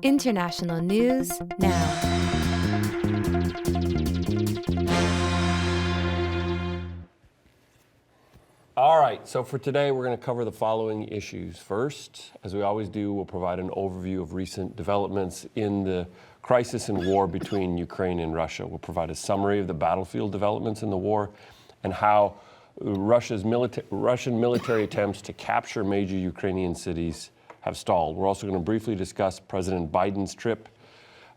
International news now. All right, so for today, we're going to cover the following issues. First, as we always do, we'll provide an overview of recent developments in the crisis and war between Ukraine and Russia. We'll provide a summary of the battlefield developments in the war and how Russian military attempts to capture major Ukrainian cities have stalled. We're also going to briefly discuss President Biden's trip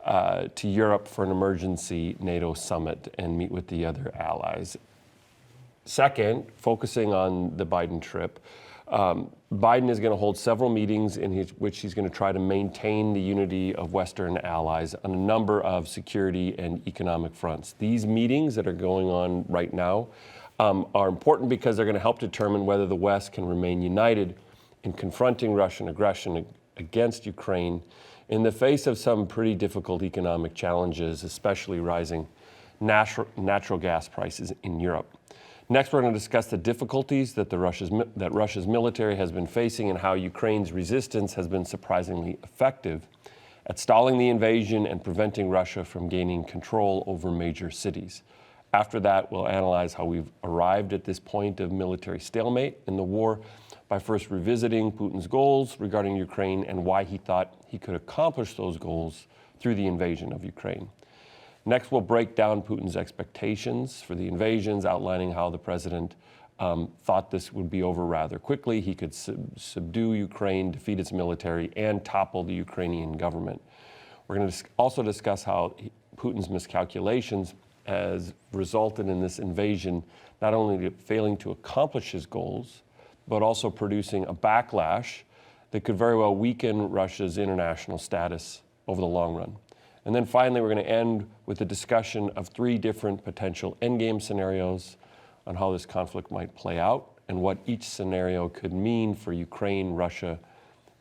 to Europe for an emergency NATO summit and meet with the other allies. Second, focusing on the Biden trip, Biden is going to hold several meetings in which he's going to try to maintain the unity of Western allies on a number of security and economic fronts. These meetings that are going on right now are important because they're going to help determine whether the West can remain united in confronting Russian aggression against Ukraine in the face of some pretty difficult economic challenges, especially rising natural gas prices in Europe. Next, we're going to discuss the difficulties that Russia's military has been facing and how Ukraine's resistance has been surprisingly effective at stalling the invasion and preventing Russia from gaining control over major cities. After that, we'll analyze how we've arrived at this point of military stalemate in the war by first revisiting Putin's goals regarding Ukraine and why he thought he could accomplish those goals through the invasion of Ukraine. Next, we'll break down Putin's expectations for the invasions, outlining how the president thought this would be over rather quickly. He could subdue Ukraine, defeat its military, and topple the Ukrainian government. We're going to also discuss how Putin's miscalculations has resulted in this invasion, not only failing to accomplish his goals, but also producing a backlash that could very well weaken Russia's international status over the long run. And then finally, we're going to end with a discussion of three different potential endgame scenarios on how this conflict might play out and what each scenario could mean for Ukraine, Russia,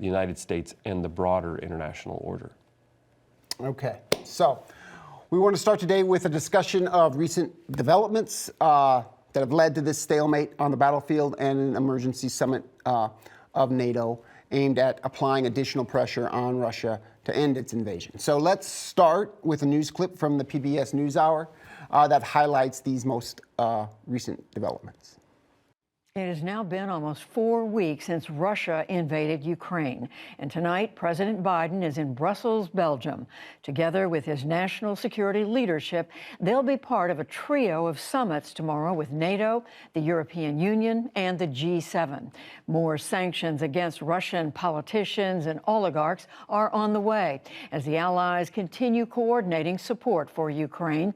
the United States, and the broader international order. Okay, so we want to start today with a discussion of recent developments that have led to this stalemate on the battlefield and an emergency summit of NATO aimed at applying additional pressure on Russia to end its invasion. So let's start with a news clip from the PBS News Hour that highlights these most recent developments. It has now been almost 4 weeks since Russia invaded Ukraine. And tonight, President Biden is in Brussels, Belgium. Together with his national security leadership, they'll be part of a trio of summits tomorrow with NATO, the European Union, and the G7. More sanctions against Russian politicians and oligarchs are on the way as the allies continue coordinating support for Ukraine.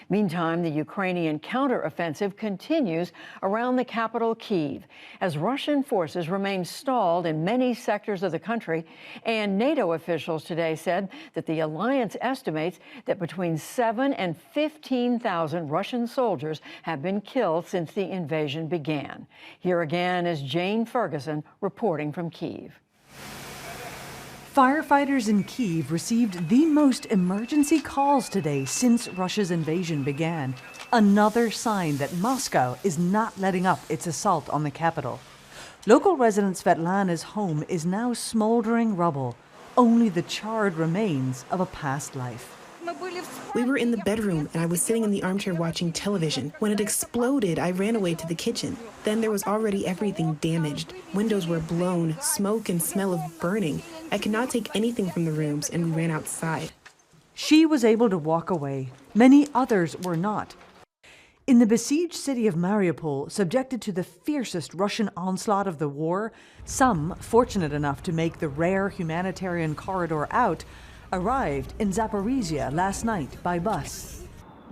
Meantime, the Ukrainian counteroffensive continues around the capital, Kyiv, as Russian forces remain stalled in many sectors of the country. And NATO officials today said that the alliance estimates that between 7,000 and 15,000 Russian soldiers have been killed since the invasion began. Here again is Jane Ferguson reporting from Kyiv. Firefighters in Kyiv received the most emergency calls today since Russia's invasion began. Another sign that Moscow is not letting up its assault on the capital. Local resident Svetlana's home is now smoldering rubble, only the charred remains of a past life. We were in the bedroom and I was sitting in the armchair watching television. When it exploded, I ran away to the kitchen. Then there was already everything damaged. Windows were blown, smoke and smell of burning. I could not take anything from the rooms and we ran outside. She was able to walk away. Many others were not. In the besieged city of Mariupol, subjected to the fiercest Russian onslaught of the war, some, fortunate enough to make the rare humanitarian corridor out, arrived in Zaporizhia last night by bus.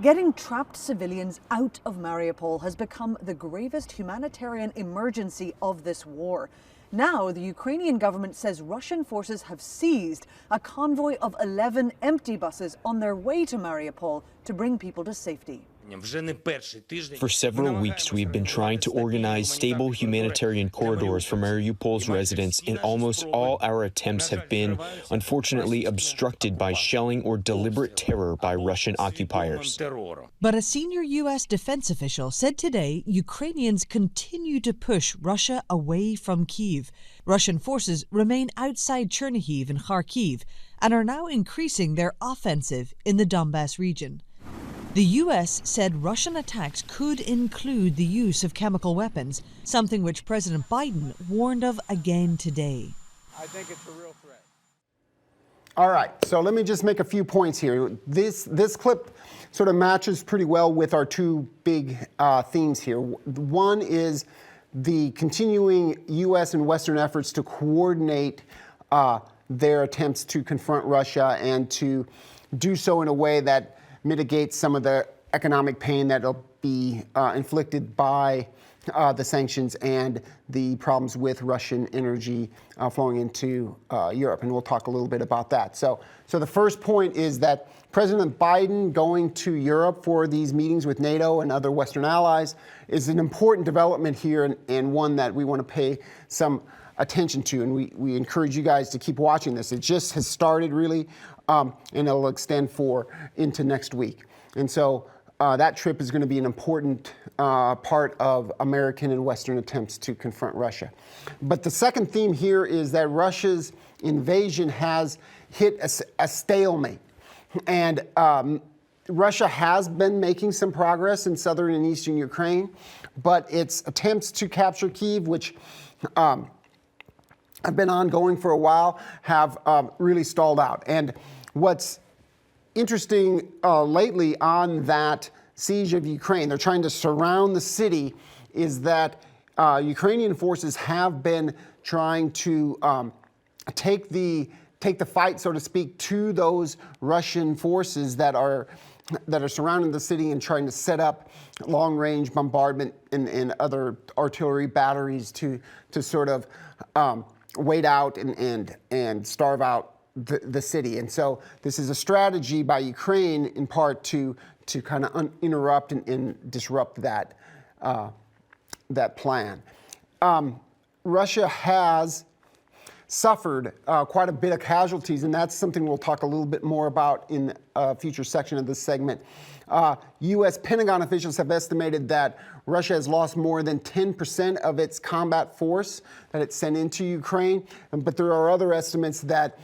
Getting trapped civilians out of Mariupol has become the gravest humanitarian emergency of this war. Now, the Ukrainian government says Russian forces have seized a convoy of 11 empty buses on their way to Mariupol to bring people to safety. For several weeks, we've been trying to organize stable humanitarian corridors for Mariupol's residents, and almost all our attempts have been, unfortunately, obstructed by shelling or deliberate terror by Russian occupiers. But a senior U.S. defense official said today Ukrainians continue to push Russia away from Kyiv. Russian forces remain outside Chernihiv and Kharkiv and are now increasing their offensive in the Donbas region. The U.S. said Russian attacks could include the use of chemical weapons, something which President Biden warned of again today. I think it's a real threat. All right, so let me just make a few points here. This clip sort of matches pretty well with our two big themes here. One is the continuing U.S. and Western efforts to coordinate their attempts to confront Russia and to do so in a way that mitigates some of the economic pain that will be inflicted by the sanctions and the problems with Russian energy flowing into Europe. And we'll talk a little bit about that. So the first point is that President Biden going to Europe for these meetings with NATO and other Western allies is an important development here and one that we want to pay some attention to. And we encourage you guys to keep watching this. It just has started really, and it'll extend into next week. And so that trip is going to be an important part of American and Western attempts to confront Russia. But the second theme here is that Russia's invasion has hit a stalemate. And Russia has been making some progress in southern and eastern Ukraine, but its attempts to capture Kyiv, which have been ongoing for a while, have really stalled out. And what's interesting lately on that siege of Ukraine, they're trying to surround the city, is that Ukrainian forces have been trying to take the fight, so to speak, to those Russian forces that are surrounding the city and trying to set up long-range bombardment and other artillery batteries to sort of wait out and starve out the city. And so this is a strategy by Ukraine in part to kind of interrupt and disrupt that plan. Russia has suffered quite a bit of casualties, and that's something we'll talk a little bit more about in a future section of this segment. U.S. Pentagon officials have estimated that Russia has lost more than 10% of its combat force that it sent into Ukraine, but there are other estimates that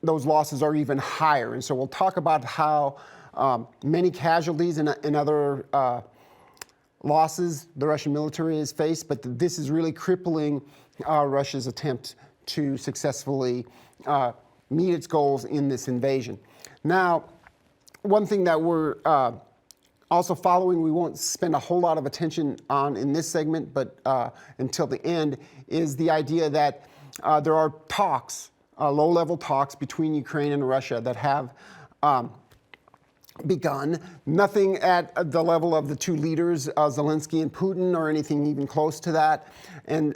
those losses are even higher. And so we'll talk about how many casualties and other losses the Russian military has faced, but this is really crippling Russia's attempt to successfully meet its goals in this invasion. Now, one thing that we're also following, we won't spend a whole lot of attention on in this segment, but until the end, is the idea that there are talks, low-level talks between Ukraine and Russia that have begun. Nothing at the level of the two leaders, Zelensky and Putin, or anything even close to that. And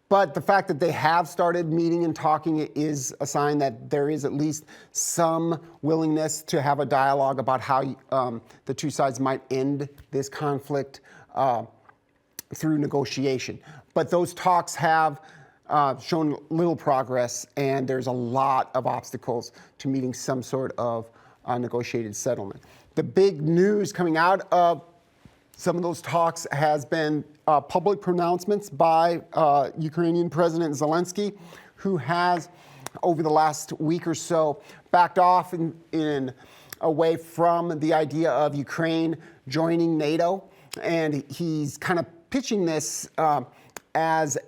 but the fact that they have started meeting and talking is a sign that there is at least some willingness to have a dialogue about how the two sides might end this conflict through negotiation. But those talks have shown little progress, and there's a lot of obstacles to meeting some sort of negotiated settlement. The big news coming out of some of those talks has been public pronouncements by Ukrainian President Zelensky, who has, over the last week or so, backed off in away from the idea of Ukraine joining NATO. And he's kind of pitching this as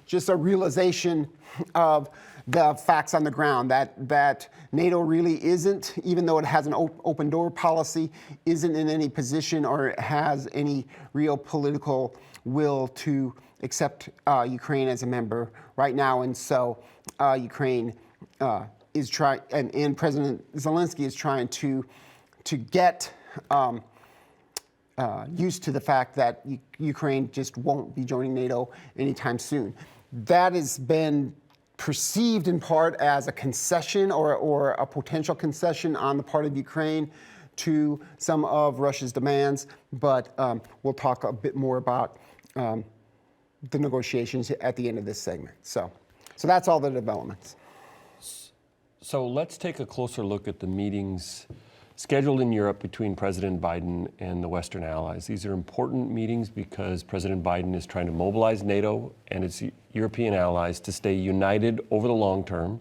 just a realization of the facts on the ground, that NATO really isn't, even though it has an open door policy, isn't in any position or has any real political will to accept Ukraine as a member right now. And so Ukraine is trying, and President Zelensky is trying to get used to the fact that Ukraine just won't be joining NATO anytime soon. That has been perceived in part as a concession or a potential concession on the part of Ukraine to some of Russia's demands, but we'll talk a bit more about the negotiations at the end of this segment. So that's all the developments. So let's take a closer look at the meetings scheduled in Europe between President Biden and the Western allies. These are important meetings because President Biden is trying to mobilize NATO and its European allies to stay united over the long term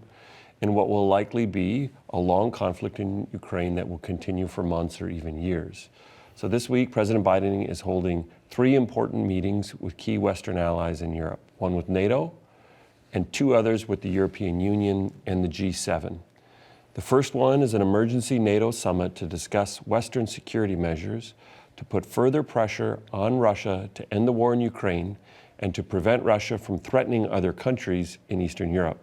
in what will likely be a long conflict in Ukraine that will continue for months or even years. So this week, President Biden is holding 3 important meetings with key Western allies in Europe, one with NATO and 2 others with the European Union and the G7. The first one is an emergency NATO summit to discuss Western security measures to put further pressure on Russia to end the war in Ukraine and to prevent Russia from threatening other countries in Eastern Europe.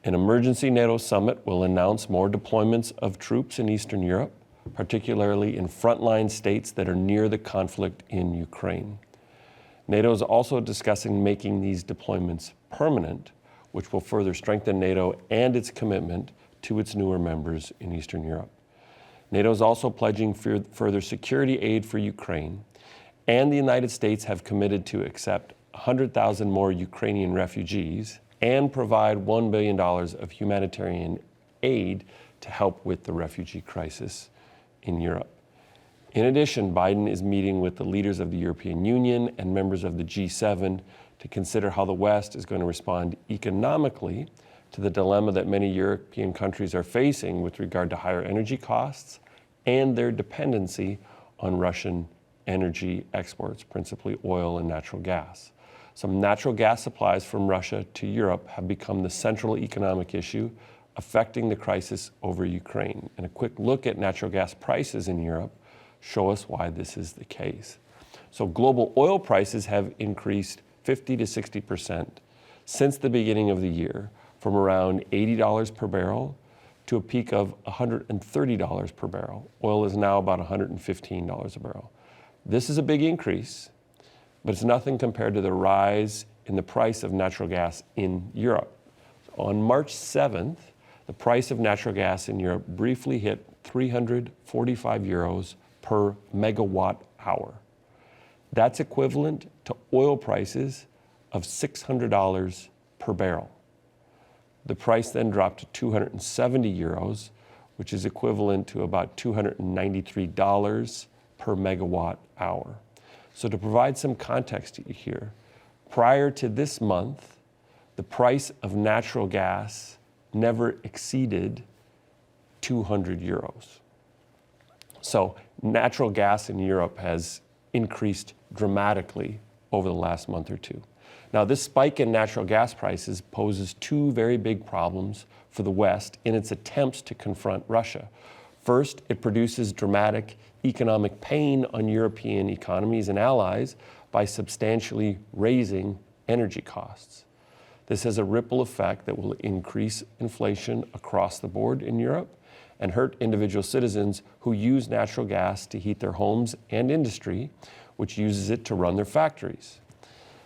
An emergency NATO summit will announce more deployments of troops in Eastern Europe, particularly in frontline states that are near the conflict in Ukraine. NATO is also discussing making these deployments permanent, which will further strengthen NATO and its commitment to its newer members in Eastern Europe. NATO is also pledging further security aid for Ukraine, and the United States have committed to accept 100,000 more Ukrainian refugees and provide $1 billion of humanitarian aid to help with the refugee crisis in Europe. In addition, Biden is meeting with the leaders of the European Union and members of the G7 to consider how the West is going to respond economically to the dilemma that many European countries are facing with regard to higher energy costs and their dependency on Russian energy exports, principally oil and natural gas. Some natural gas supplies from Russia to Europe have become the central economic issue affecting the crisis over Ukraine. And a quick look at natural gas prices in Europe show us why this is the case. So global oil prices have increased 50 to 60% since the beginning of the year, from around $80 per barrel to a peak of $130 per barrel. Oil is now about $115 a barrel. This is a big increase, but it's nothing compared to the rise in the price of natural gas in Europe. On March 7th, the price of natural gas in Europe briefly hit 345 euros per megawatt hour. That's equivalent to oil prices of $600 per barrel. The price then dropped to 270 euros, which is equivalent to about $293 per megawatt hour. So to provide some context here, prior to this month, the price of natural gas never exceeded 200 euros. So natural gas in Europe has increased dramatically over the last month or two. Now, this spike in natural gas prices poses 2 very big problems for the West in its attempts to confront Russia. First, it produces dramatic economic pain on European economies and allies by substantially raising energy costs. This has a ripple effect that will increase inflation across the board in Europe and hurt individual citizens who use natural gas to heat their homes and industry, which uses it to run their factories.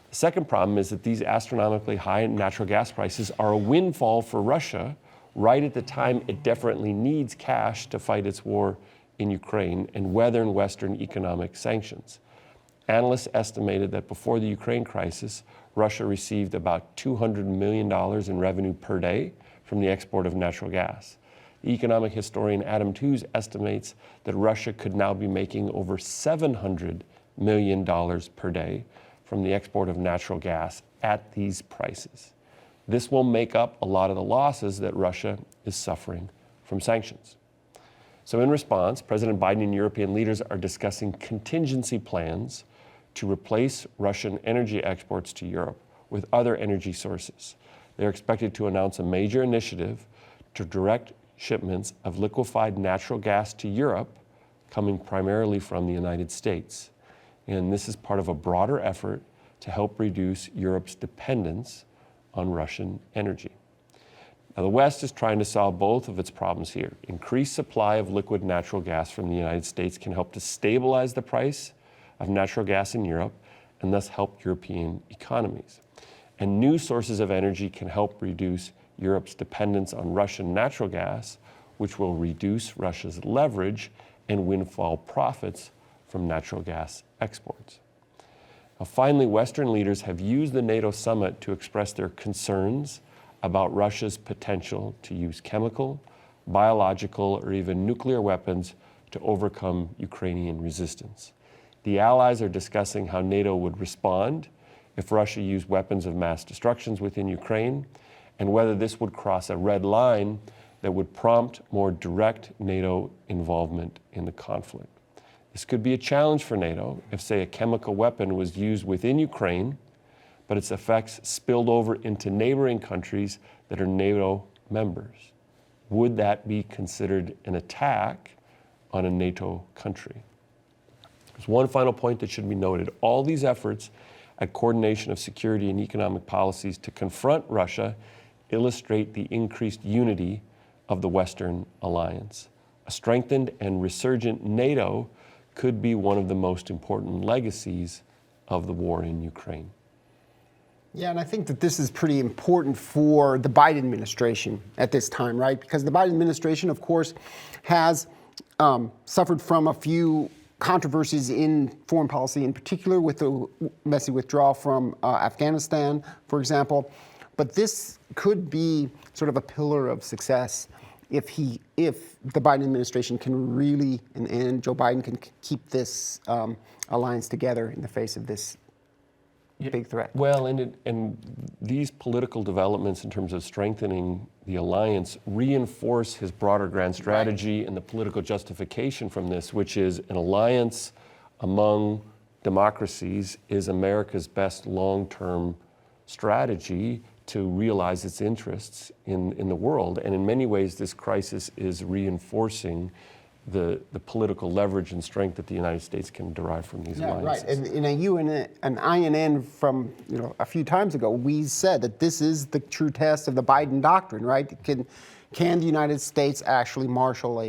The second problem is that these astronomically high natural gas prices are a windfall for Russia right at the time it desperately needs cash to fight its war in Ukraine and weather Western economic sanctions. Analysts estimated that before the Ukraine crisis, Russia received about $200 million in revenue per day from the export of natural gas. The economic historian Adam Tooze estimates that Russia could now be making over $700 million per day from the export of natural gas at these prices. This will make up a lot of the losses that Russia is suffering from sanctions. So in response, President Biden and European leaders are discussing contingency plans to replace Russian energy exports to Europe with other energy sources. They're expected to announce a major initiative to direct shipments of liquefied natural gas to Europe, coming primarily from the United States. And this is part of a broader effort to help reduce Europe's dependence on Russian energy. Now, the West is trying to solve both of its problems here. Increased supply of liquid natural gas from the United States can help to stabilize the price of natural gas in Europe and thus help European economies. And new sources of energy can help reduce Europe's dependence on Russian natural gas, which will reduce Russia's leverage and windfall profits from natural gas exports. Now, finally, Western leaders have used the NATO summit to express their concerns about Russia's potential to use chemical, biological, or even nuclear weapons to overcome Ukrainian resistance. The allies are discussing how NATO would respond if Russia used weapons of mass destruction within Ukraine, and whether this would cross a red line that would prompt more direct NATO involvement in the conflict. This could be a challenge for NATO if, say, a chemical weapon was used within Ukraine, but its effects spilled over into neighboring countries that are NATO members. Would that be considered an attack on a NATO country? There's one final point that should be noted. All these efforts at coordination of security and economic policies to confront Russia illustrate the increased unity of the Western alliance. A strengthened and resurgent NATO could be one of the most important legacies of the war in Ukraine. Yeah, and I think that this is pretty important for the Biden administration at this time, right? Because the Biden administration, of course, has suffered from a few controversies in foreign policy, in particular with the messy withdrawal from Afghanistan, for example. But this could be sort of a pillar of success if the Biden administration can really, and Joe Biden can keep this alliance together in the face of this big threat. Well, and these political developments in terms of strengthening the alliance reinforce his broader grand strategy and the political justification from this, which is an alliance among democracies is America's best long-term strategy to realize its interests in the world. And in many ways, this crisis is reinforcing the political leverage and strength that the United States can derive from these alliances. Right. And an INN from a few times ago, we said that this is the true test of the Biden doctrine, right? Can the United States actually marshal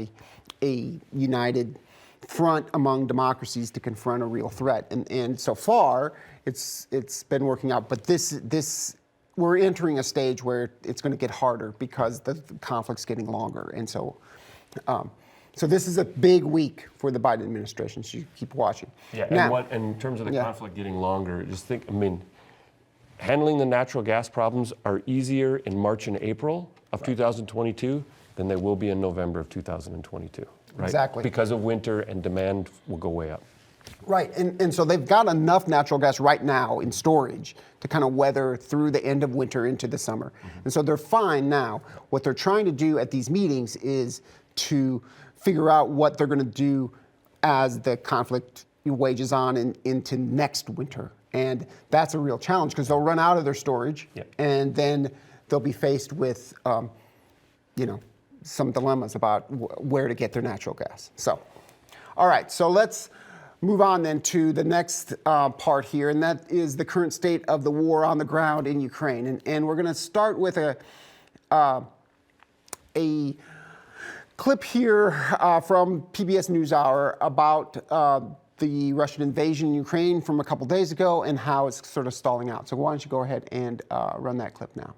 a united front among democracies to confront a real threat? And so far, it's been working out. But this we're entering a stage where it's going to get harder because the conflict's getting longer, and so. So this is a big week for the Biden administration, so you keep watching. Yeah, now, and in terms of the conflict getting longer, just think, handling the natural gas problems are easier in March and April of 2022 than they will be in November of 2022, right? Exactly. Because of winter and demand will go way up. Right, and so they've got enough natural gas right now in storage to kind of weather through the end of winter into the summer. Mm-hmm. And so they're fine now. What they're trying to do at these meetings is to figure out what they're going to do as the conflict wages on into next winter. And that's a real challenge because they'll run out of their storage, and then they'll be faced with, some dilemmas about where to get their natural gas. So, all right, so let's move on then to the next part here, and that is the current state of the war on the ground in Ukraine. And we're going to start with a clip here from PBS News Hour about the Russian invasion in Ukraine from a couple days ago and how it's sort of stalling out. So why don't you go ahead and run that clip now.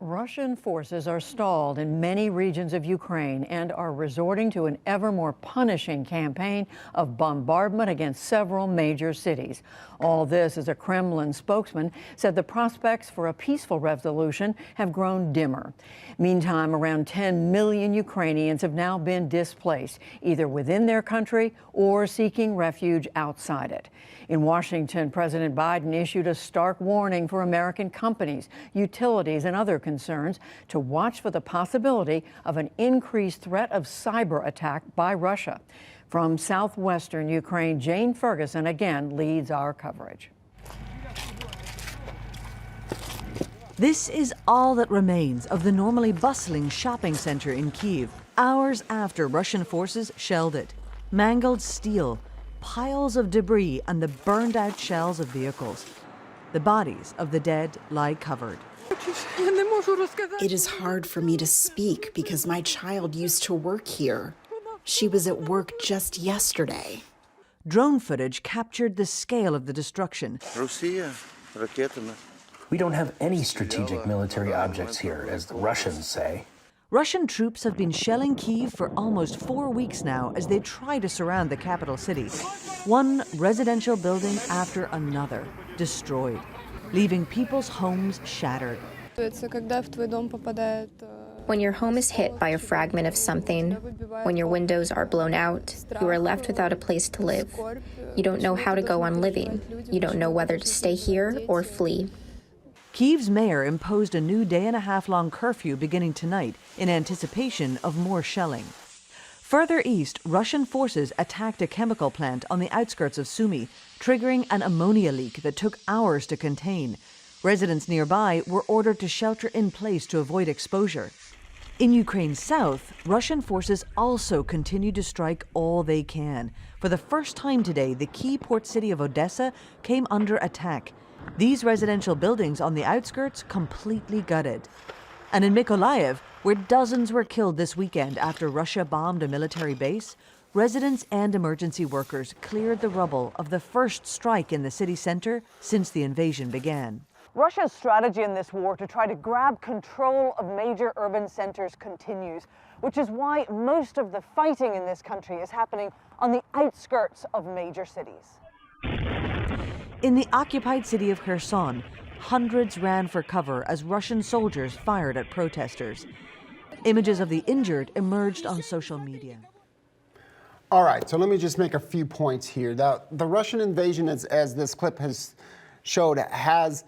Russian forces are stalled in many regions of Ukraine and are resorting to an ever more punishing campaign of bombardment against several major cities. All this as a Kremlin spokesman said the prospects for a peaceful resolution have grown dimmer. Meantime, around 10 million Ukrainians have now been displaced, either within their country or seeking refuge outside it. In Washington, President Biden issued a stark warning for American companies, utilities, and other concerns to watch for the possibility of an increased threat of cyber attack by Russia. From southwestern Ukraine, Jane Ferguson again leads our coverage. This is all that remains of the normally bustling shopping center in Kyiv, hours after Russian forces shelled it. Mangled steel, piles of debris, and the burned-out shells of vehicles. The bodies of the dead lie covered. It is hard for me to speak because my child used to work here. She was at work just yesterday. Drone footage captured the scale of the destruction. We don't have any strategic military objects here, as the Russians say. Russian troops have been shelling Kyiv for almost 4 weeks now as they try to surround the capital city. One residential building after another destroyed, leaving people's homes shattered. When your home is hit by a fragment of something, when your windows are blown out, you are left without a place to live. You don't know how to go on living. You don't know whether to stay here or flee. Kyiv's mayor imposed a new day-and-a-half-long curfew beginning tonight in anticipation of more shelling. Further east, Russian forces attacked a chemical plant on the outskirts of Sumy, triggering an ammonia leak that took hours to contain. Residents nearby were ordered to shelter in place to avoid exposure. In Ukraine's south, Russian forces also continue to strike all they can. For the first time today, the key port city of Odessa came under attack. These residential buildings on the outskirts completely gutted. And in Mykolaiv, where dozens were killed this weekend after Russia bombed a military base, residents and emergency workers cleared the rubble of the first strike in the city center since the invasion began. Russia's strategy in this war to try to grab control of major urban centers continues, which is why most of the fighting in this country is happening on the outskirts of major cities. In the occupied city of Kherson, hundreds ran for cover as Russian soldiers fired at protesters. Images of the injured emerged on social media. All right, so let me just make a few points here. The Russian invasion, as this clip has showed, has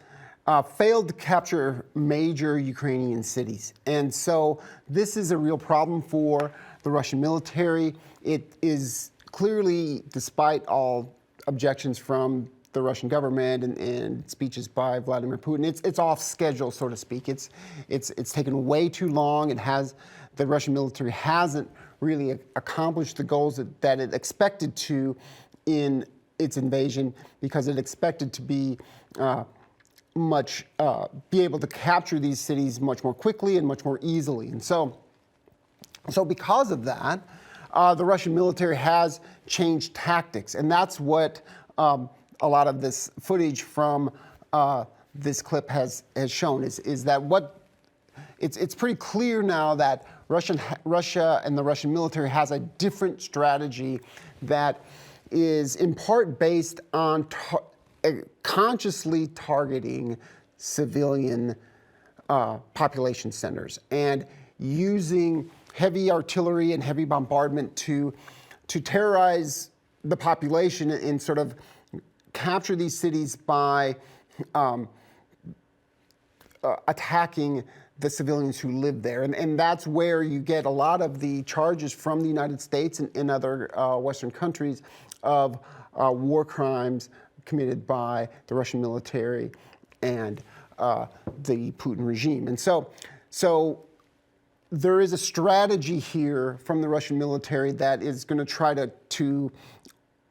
failed to capture major Ukrainian cities. And so this is a real problem for the Russian military. It is clearly, despite all objections from the Russian government and speeches by Vladimir Putin, it's off schedule, so to speak. It's taken way too long. The Russian military hasn't really accomplished the goals that it expected to in its invasion, because it expected to be able to capture these cities much more quickly and much more easily. And so because of that, the Russian military has changed tactics, and that's what a lot of this footage from this clip has shown. Is that it's pretty clear now that Russia and the Russian military has a different strategy that is in part based on consciously targeting civilian population centers and using heavy artillery and heavy bombardment to terrorize the population and sort of capture these cities by attacking the civilians who live there. And that's where you get a lot of the charges from the United States and other Western countries of war crimes committed by the Russian military and the Putin regime. And so there is a strategy here from the Russian military that is going to try to,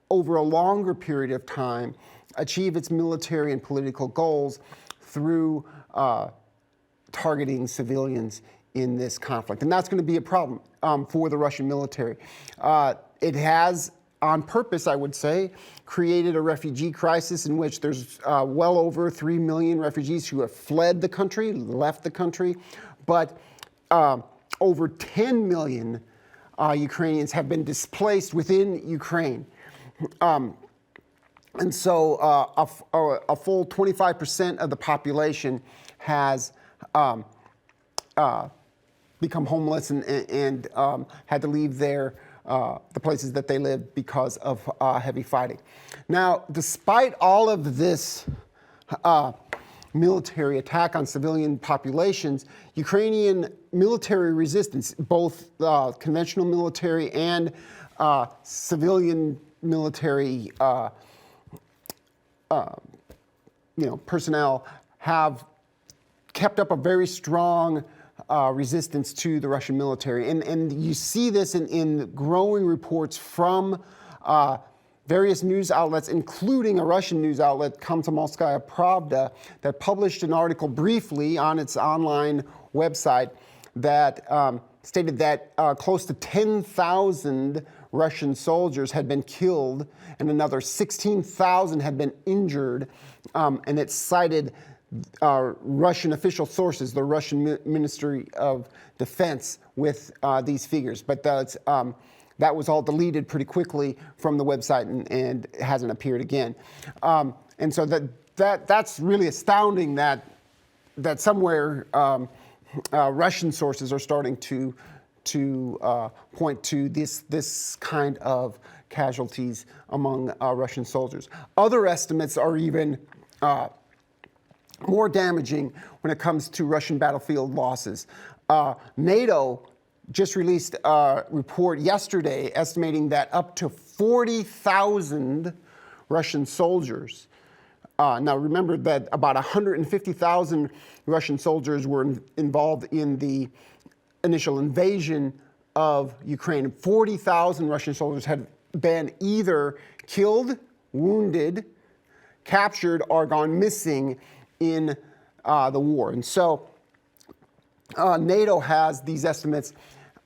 over a longer period of time, achieve its military and political goals through targeting civilians in this conflict. And that's going to be a problem for the Russian military. It has, on purpose, I would say, created a refugee crisis in which there's well over 3 million refugees who have fled the country, left the country, but over 10 million Ukrainians have been displaced within Ukraine. And so a full 25% of the population has become homeless and had to leave the places that they live because of heavy fighting. Now, despite all of this military attack on civilian populations, Ukrainian military resistance, both conventional military and civilian military personnel, have kept up a very strong resistance to the Russian military. And you see this in growing reports from various news outlets, including a Russian news outlet, Komsomolskaya Pravda, that published an article briefly on its online website that stated that close to 10,000 Russian soldiers had been killed and another 16,000 had been injured. And it cited Russian official sources, the Russian Ministry of Defense, with these figures. But that was all deleted pretty quickly from the website and hasn't appeared again. And so that's really astounding that somewhere Russian sources are starting to point to this kind of casualties among Russian soldiers. Other estimates are even more damaging when it comes to Russian battlefield losses. NATO just released a report yesterday estimating that up to 40,000 Russian soldiers. Now remember that about 150,000 Russian soldiers were involved in the initial invasion of Ukraine. 40,000 Russian soldiers had been either killed, wounded, captured, or gone missing in the war. And so NATO has these estimates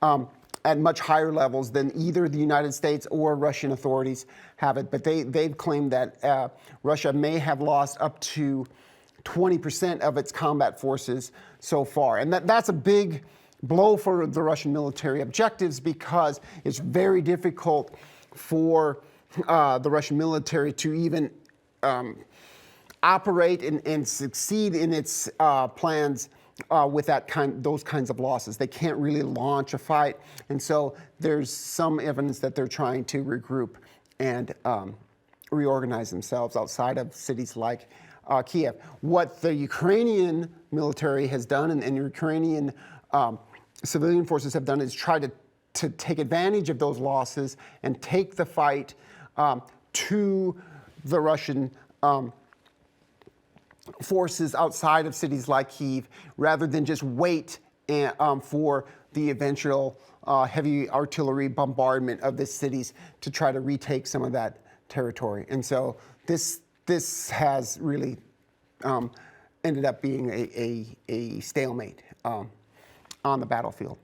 at much higher levels than either the United States or Russian authorities have it. But they've claimed that Russia may have lost up to 20% of its combat forces so far. And that's a big blow for the Russian military objectives, because it's very difficult for the Russian military to even operate and succeed in its plans with those kinds of losses. They can't really launch a fight. And so there's some evidence that they're trying to regroup and reorganize themselves outside of cities like Kiev. What the Ukrainian military has done and Ukrainian civilian forces have done is try to take advantage of those losses and take the fight to the Russian forces outside of cities like Kiev, rather than just wait for the eventual heavy artillery bombardment of the cities to try to retake some of that territory. And so this has really ended up being a stalemate on the battlefield.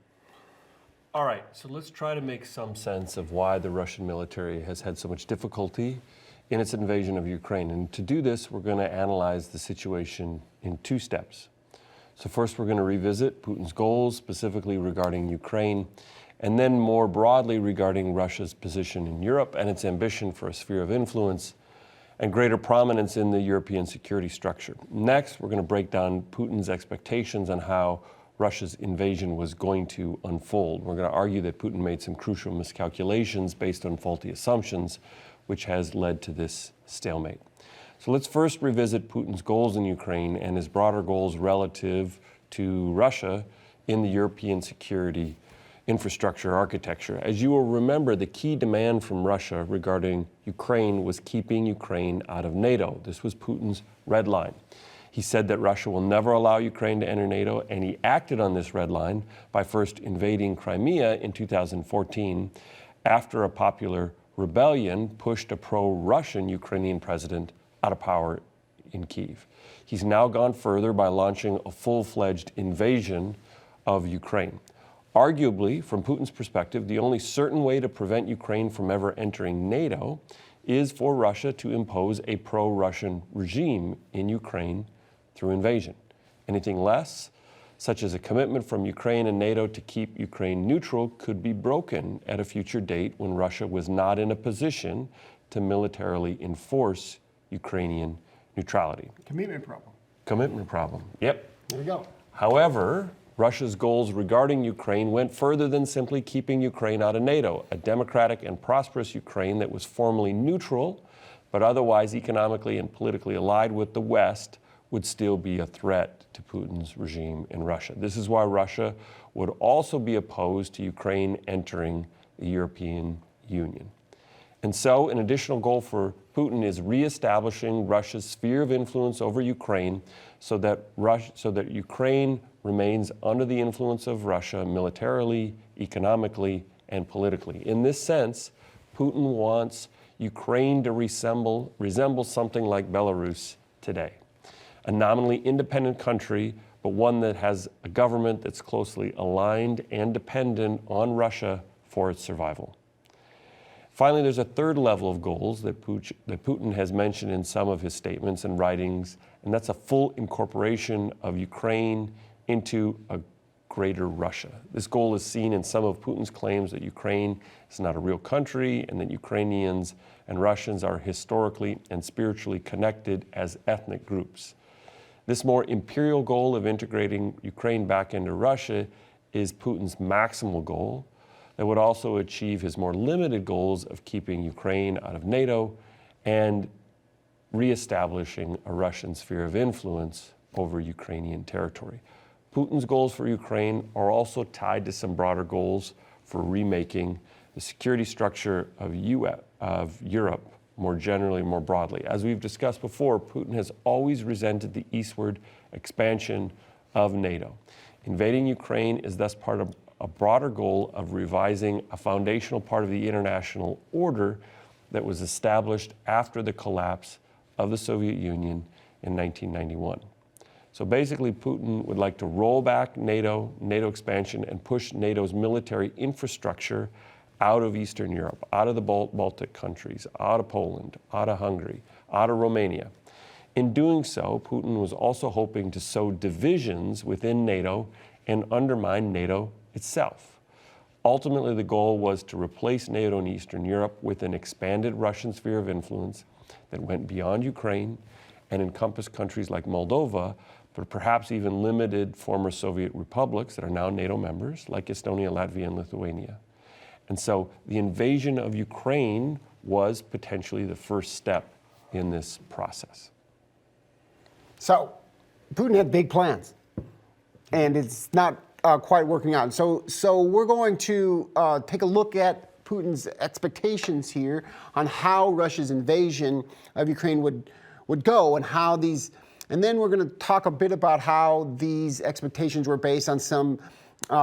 All right, so let's try to make some sense of why the Russian military has had so much difficulty in its invasion of Ukraine. And to do this, we're going to analyze the situation in two steps. So first, we're going to revisit Putin's goals, specifically regarding Ukraine, and then more broadly regarding Russia's position in Europe and its ambition for a sphere of influence and greater prominence in the European security structure. Next, we're going to break down Putin's expectations on how Russia's invasion was going to unfold. We're going to argue that Putin made some crucial miscalculations based on faulty assumptions, which has led to this stalemate. So let's first revisit Putin's goals in Ukraine and his broader goals relative to Russia in the European security infrastructure architecture. As you will remember, the key demand from Russia regarding Ukraine was keeping Ukraine out of NATO. This was Putin's red line. He said that Russia will never allow Ukraine to enter NATO, and he acted on this red line by first invading Crimea in 2014 after a popular rebellion pushed a pro-Russian Ukrainian president out of power in Kyiv. He's now gone further by launching a full-fledged invasion of Ukraine. Arguably, from Putin's perspective, the only certain way to prevent Ukraine from ever entering NATO is for Russia to impose a pro-Russian regime in Ukraine through invasion. Anything less, such as a commitment from Ukraine and NATO to keep Ukraine neutral, could be broken at a future date when Russia was not in a position to militarily enforce Ukrainian neutrality. Commitment problem. Commitment problem, yep. There you go. However, Russia's goals regarding Ukraine went further than simply keeping Ukraine out of NATO. A democratic and prosperous Ukraine that was formally neutral, but otherwise economically and politically allied with the West, would still be a threat to Putin's regime in Russia. This is why Russia would also be opposed to Ukraine entering the European Union. And so an additional goal for Putin is reestablishing Russia's sphere of influence over Ukraine so that Ukraine remains under the influence of Russia militarily, economically, and politically. In this sense, Putin wants Ukraine to resemble something like Belarus today. A nominally independent country, but one that has a government that's closely aligned and dependent on Russia for its survival. Finally, there's a third level of goals that Putin has mentioned in some of his statements and writings, and that's a full incorporation of Ukraine into a greater Russia. This goal is seen in some of Putin's claims that Ukraine is not a real country and that Ukrainians and Russians are historically and spiritually connected as ethnic groups. This more imperial goal of integrating Ukraine back into Russia is Putin's maximal goal that would also achieve his more limited goals of keeping Ukraine out of NATO and reestablishing a Russian sphere of influence over Ukrainian territory. Putin's goals for Ukraine are also tied to some broader goals for remaking the security structure of Europe more generally, more broadly. As we've discussed before, Putin has always resented the eastward expansion of NATO. Invading Ukraine is thus part of a broader goal of revising a foundational part of the international order that was established after the collapse of the Soviet Union in 1991. So basically, Putin would like to roll back NATO expansion, and push NATO's military infrastructure out of Eastern Europe, out of the Baltic countries, out of Poland, out of Hungary, out of Romania. In doing so, Putin was also hoping to sow divisions within NATO and undermine NATO itself. Ultimately, the goal was to replace NATO in Eastern Europe with an expanded Russian sphere of influence that went beyond Ukraine and encompassed countries like Moldova, but perhaps even limited former Soviet republics that are now NATO members, like Estonia, Latvia, and Lithuania. And so the invasion of Ukraine was potentially the first step in this process. So Putin had big plans, and it's not quite working out. So we're going to take a look at Putin's expectations here on how Russia's invasion of Ukraine would go, and how these. And then we're going to talk a bit about how these expectations were based on some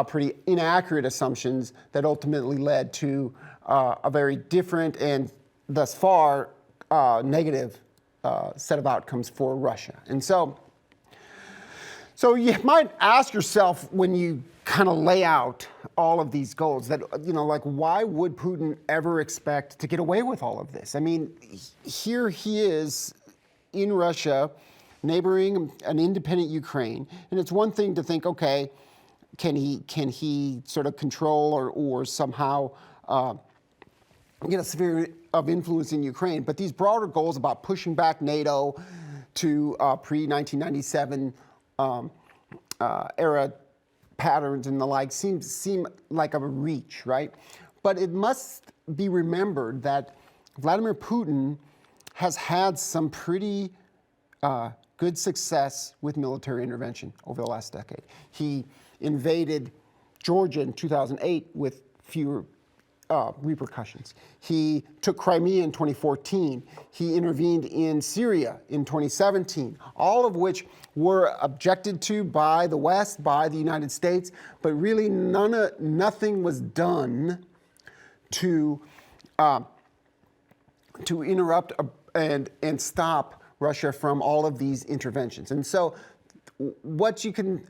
pretty inaccurate assumptions that ultimately led to a very different and thus far negative set of outcomes for Russia. And so you might ask yourself, when you kind of lay out all of these goals, that, like, why would Putin ever expect to get away with all of this? I mean, here he is in Russia, neighboring an independent Ukraine, and it's one thing to think, okay, can he sort of control or somehow get a sphere of influence in Ukraine? But these broader goals about pushing back NATO to pre-1997 era patterns and the like seem like a reach, right? But it must be remembered that Vladimir Putin has had some pretty good success with military intervention over the last decade. He invaded Georgia in 2008 with fewer repercussions. He took Crimea in 2014. He intervened in Syria in 2017, all of which were objected to by the West, by the United States, but really nothing was done to interrupt and stop Russia from all of these interventions. And so what you can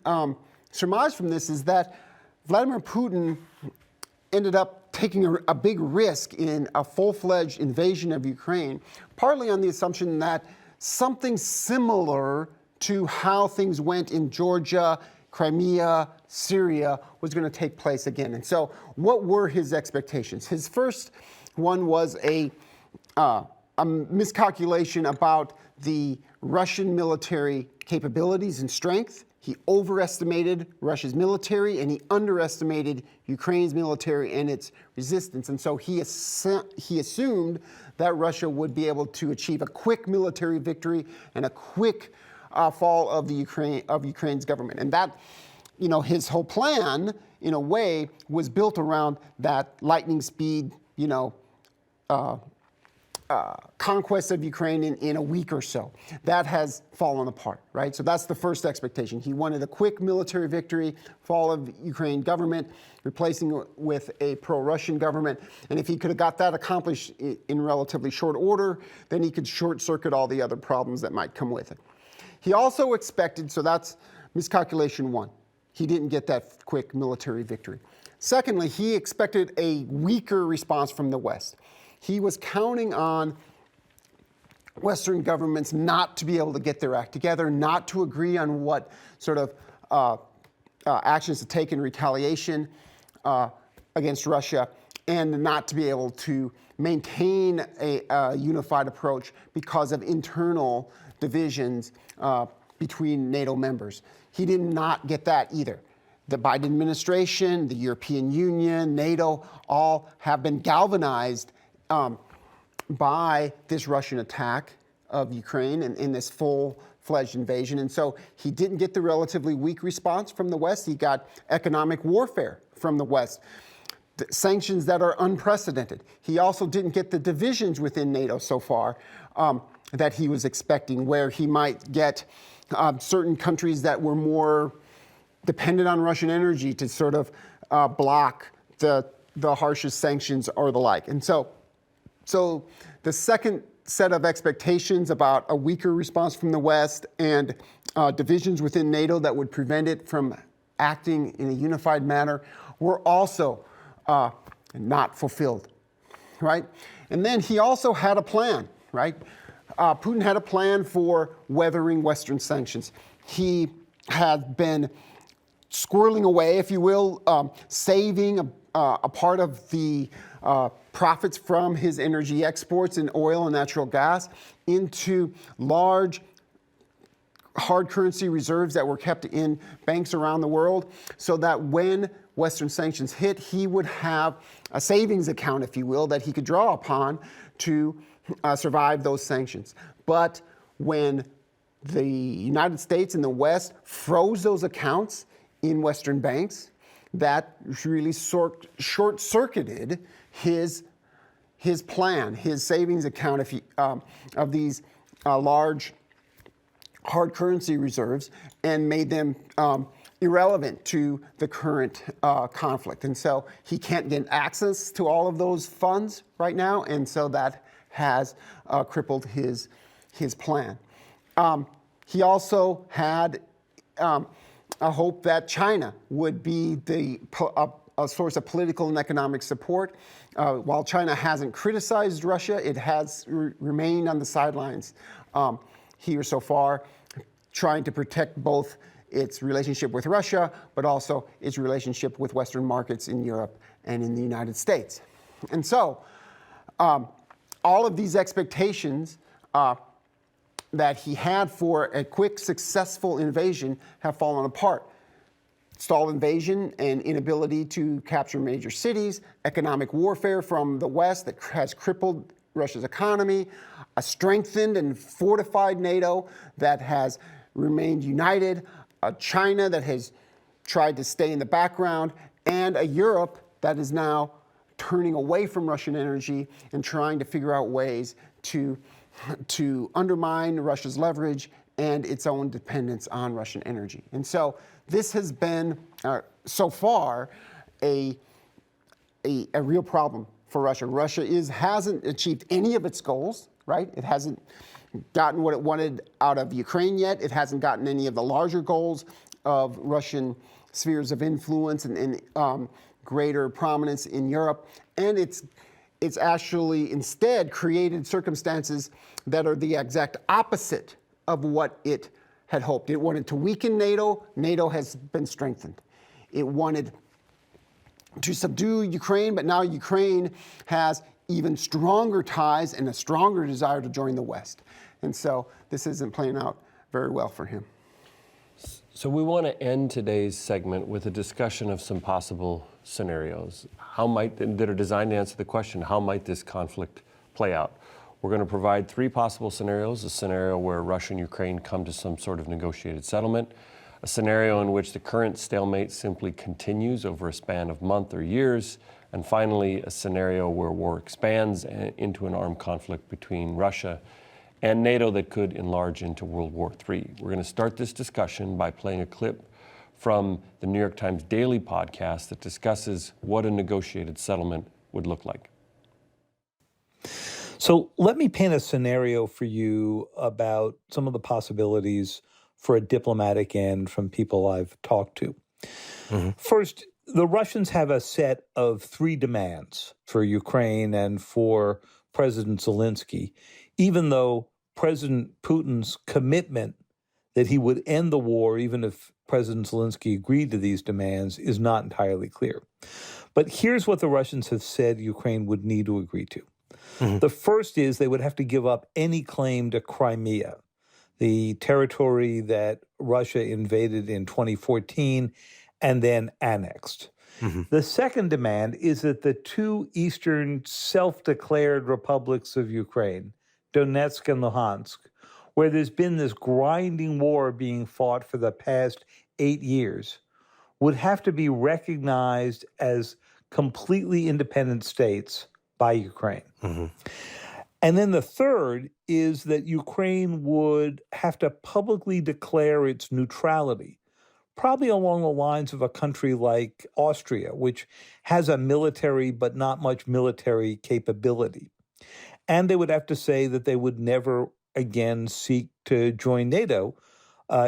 surmise from this is that Vladimir Putin ended up taking a big risk in a full-fledged invasion of Ukraine, partly on the assumption that something similar to how things went in Georgia, Crimea, Syria was going to take place again. And so what were his expectations? His first one was a miscalculation about the Russian military capabilities and strength. He overestimated Russia's military, and he underestimated Ukraine's military and its resistance. And so he assumed that Russia would be able to achieve a quick military victory and a quick fall of Ukraine's government. And that, his whole plan, in a way, was built around that lightning speed, conquest of Ukraine in a week or so. That has fallen apart, right? So that's the first expectation. He wanted a quick military victory, fall of Ukraine government, replacing it with a pro-Russian government. And if he could have got that accomplished in relatively short order, then he could short-circuit all the other problems that might come with it. He also expected, so that's miscalculation one. He didn't get that quick military victory. Secondly, he expected a weaker response from the West. he was counting on Western governments not to be able to get their act together, not to agree on what sort of actions to take in retaliation against Russia, and not to be able to maintain a unified approach because of internal divisions between NATO members. He did not get that either. The Biden administration, the European Union, NATO, all have been galvanized by this Russian attack of Ukraine and in this full-fledged invasion. And so he didn't get the relatively weak response from the West. He got economic warfare from the West, sanctions that are unprecedented. He also didn't get the divisions within NATO so far that he was expecting, where he might get certain countries that were more dependent on Russian energy to sort of block the harshest sanctions or the like. And so the second set of expectations about a weaker response from the West and divisions within NATO that would prevent it from acting in a unified manner were also not fulfilled, right? And then he also had a plan, right? Putin had a plan for weathering Western sanctions. He had been squirreling away, if you will, saving a part of the profits from his energy exports in oil and natural gas into large hard currency reserves that were kept in banks around the world, so that when Western sanctions hit, he would have a savings account, if you will, that he could draw upon to survive those sanctions. But when the United States and the West froze those accounts in Western banks, that really short-circuited his plan, his savings account of these large hard currency reserves, and made them irrelevant to the current conflict. And so he can't get access to all of those funds right now, and so that has crippled his plan. He also had a hope that China would be a source of political and economic support. While China hasn't criticized Russia, it has remained on the sidelines here so far, trying to protect both its relationship with Russia, but also its relationship with Western markets in Europe and in the United States. And so all of these expectations that he had for a quick, successful invasion have fallen apart. Stalled invasion and inability to capture major cities, economic warfare from the West that has crippled Russia's economy, a strengthened and fortified NATO that has remained united, a China that has tried to stay in the background, and a Europe that is now turning away from Russian energy and trying to figure out ways to undermine Russia's leverage and its own dependence on Russian energy. And so this has been, so far, a real problem for Russia. Russia hasn't achieved any of its goals, right? It hasn't gotten what it wanted out of Ukraine yet. It hasn't gotten any of the larger goals of Russian spheres of influence and greater prominence in Europe. And it's actually instead created circumstances that are the exact opposite of what it had hoped. It wanted to weaken NATO. NATO has been strengthened. It wanted to subdue Ukraine, but now Ukraine has even stronger ties and a stronger desire to join the West. And so this isn't playing out very well for him. So we want to end today's segment with a discussion of some possible scenarios that are designed to answer the question, how might this conflict play out? We're going to provide three possible scenarios: a scenario where Russia and Ukraine come to some sort of negotiated settlement, a scenario in which the current stalemate simply continues over a span of months or years, and finally, a scenario where war expands into an armed conflict between Russia and NATO that could enlarge into World War III. We're going to start this discussion by playing a clip from the New York Times Daily podcast that discusses what a negotiated settlement would look like. So let me paint a scenario for you about some of the possibilities for a diplomatic end from people I've talked to. Mm-hmm. First, The Russians have a set of 3 demands for Ukraine and for President Zelensky, even though President Putin's commitment that he would end the war, even if President Zelensky agreed to these demands, is not entirely clear. But here's what the Russians have said Ukraine would need to agree to. The first is they would have to give up any claim to Crimea, the territory that Russia invaded in 2014 and then annexed. The second demand is that the 2 eastern self-declared republics of Ukraine, Donetsk and Luhansk, where there's been this grinding war being fought for the past 8 years, would have to be recognized as completely independent states by Ukraine. And then the third is that Ukraine would have to publicly declare its neutrality, probably along the lines of a country like Austria, which has a military but not much military capability. And they would have to say that they would never again seek to join NATO,